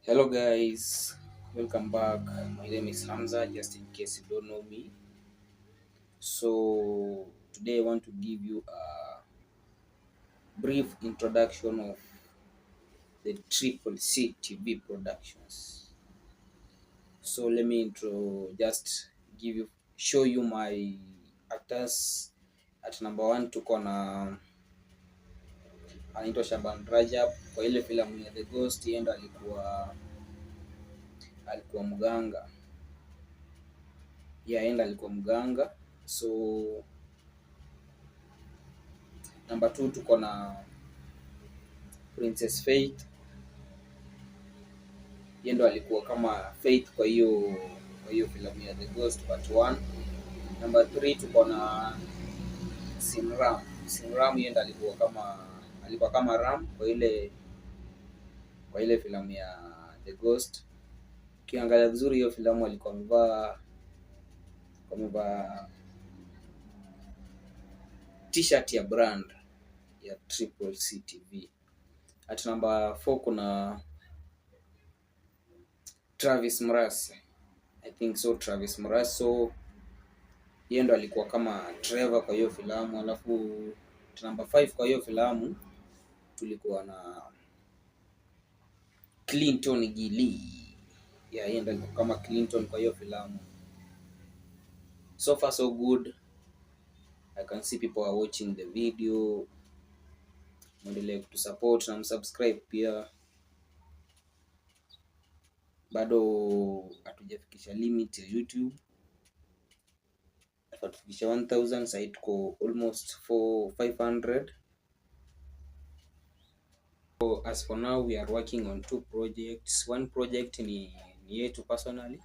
Hello guys, welcome back. My name is Hamza, just in case you don't know me. So today I want to give you a brief introduction of the Triple C TV Productions. So let me show you my actors. At number one tuko na anaitwa Shaban Rajab. Kwa ile filamu ya The Ghost, yeye ndo alikuwa mganga. Alikuwa mganga. So number 2 tuko na Princess Faith. Yeye ndo alikuwa kama Faith kwa hiyo filamu ya The Ghost Part 1. Number 3 tuko na Simram. Yeye ndo alikuwa kama Ram kwa ile filamu ya The Ghost. Ukiangalia vizuri hiyo filamu alikuwa amevaa t-shirt ya brand ya Triple C TV. At number 4 kuna Travis Mraz. I think so, Travis Mraz. So yeye ndo alikuwa kama Trevor kwa hiyo filamu. Alafu number 5 kwa hiyo filamu tulikuwa na Clinton Gili. Yeye ndo alikuwa kama Clinton kwa hiyo filamu. So far so good. I can see people are watching the video. Mwendelee kutu support na msubscribe pia. Bado hatujafikisha limit ya YouTube. Tufikisha 1000, sasa tuko almost 500. So as for now we are working on 2 projects. One project ni yetu personally,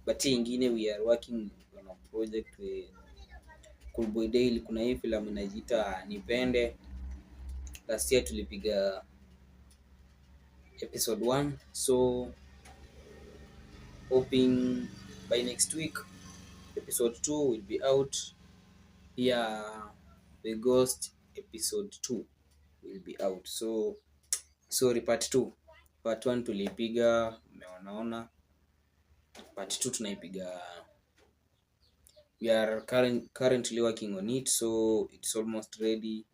but ingine we are working on a project with Cool Boy Daily. Kuna hii filamu inajiita Nipende. Last year tulipiga episode 1, so hoping by next week episode 2 will be out. Here The Ghost episode 2 will be out. So sorry, part 2. Part 1 tulipiga, umeonaona. Part 2 tunaipiga. We are currently working on it, so it's almost ready.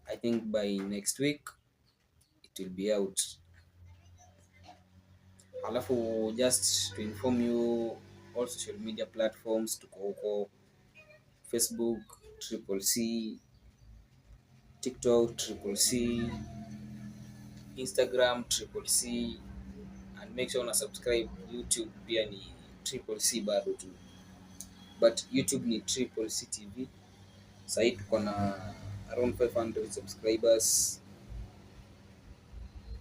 I think by next week it will be out. Alafu just to inform you, all social media platforms tuko huko: Facebook Triple C, TikTok Triple C, Instagram Triple C, and make sure una subscribe. YouTube pia ni Triple C bado tu, but YouTube ni Triple C TV. Sasa tuko na around 500 subscribers.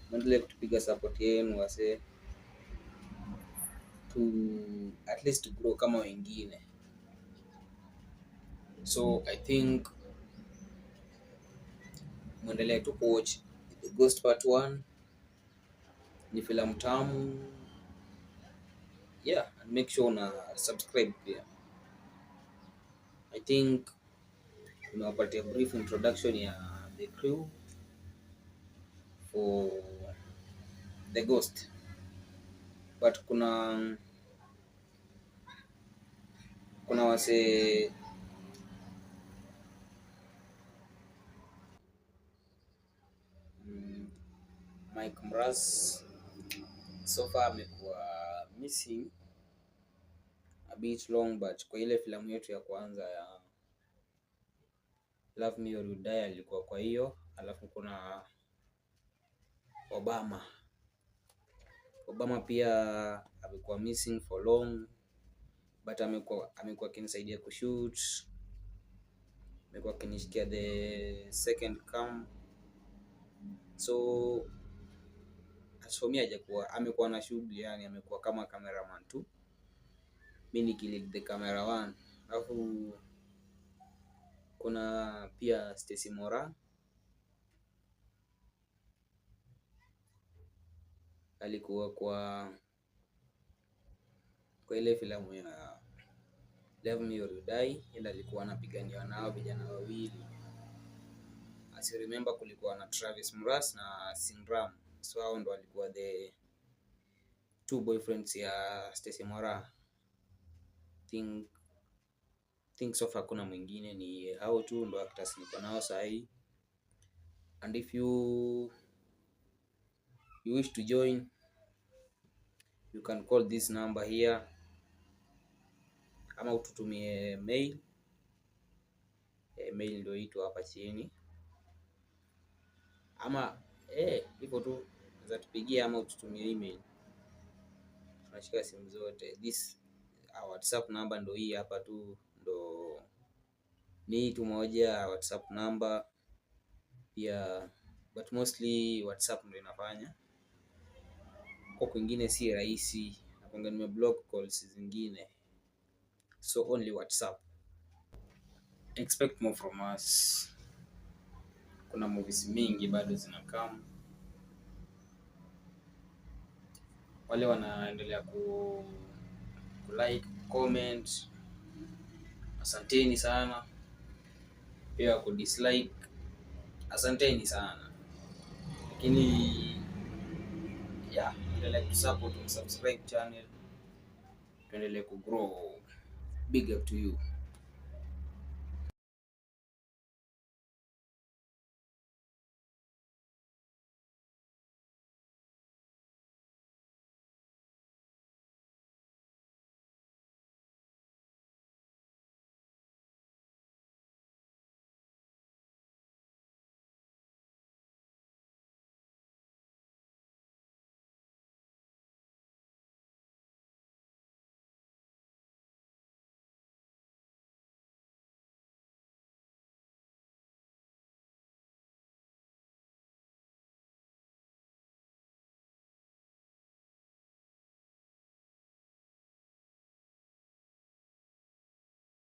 Mwendelee kutupiga support yenu wase, to at least to grow kama wengine. So I think mwendelee to watch The Ghost Part 1. Ni filamu tamu. Yeah, and make sure una subscribe pia. I think tunawapatia brief introduction ya the crew for The Ghost, but kuna wase Mike Mraz so far amekuwa missing a bit long, but kwa ile filamu yetu ya kwanza ya Love Me or You Die alikuwa kwa hiyo. Alafu kuna Obama pia amekuwa missing for long, but amekuwa akinisaidia kushoot, amekuwa akinishikia the second cam. So as for me amekuwa na shughuli, yani amekuwa kama cameraman tu, mimi nikilead the camera one. Alafu kuna pia Stacy Mora alikuwa kwa ile filamu ya Love Me or You Die. Yeye alikuwa anapigania nao vijana wawili. As you remember, kulikuwa na Travis Mraz na Simram. So hao ndo walikuwa the two boyfriends ya Stacy Mora. Think so far kuna mwingine, ni hao tu ndo actors niko nao sahi. And if you wish to join, you can call this number here, ama ututumie mail. Mail ndio ito hapa chini, ama hivyo tu za tupigia, ama ututumie email. Tunashika simu zote. This WhatsApp number ndo hii hapa tu, ndo ni tu moja WhatsApp number pia, but mostly WhatsApp ndo inafanya. Kwa kwingine si rahisi, nakwanga nimeblock calls zingine, so only WhatsApp. Expect more from us. Kuna movies mingi bado zinakam. Wale wanaendelea ku like, comment, asanteni sana. Pia ku dislike, asanteni sana. Lakini endelea ku support, subscribe channel, tuendelee ku grow. Big up to you.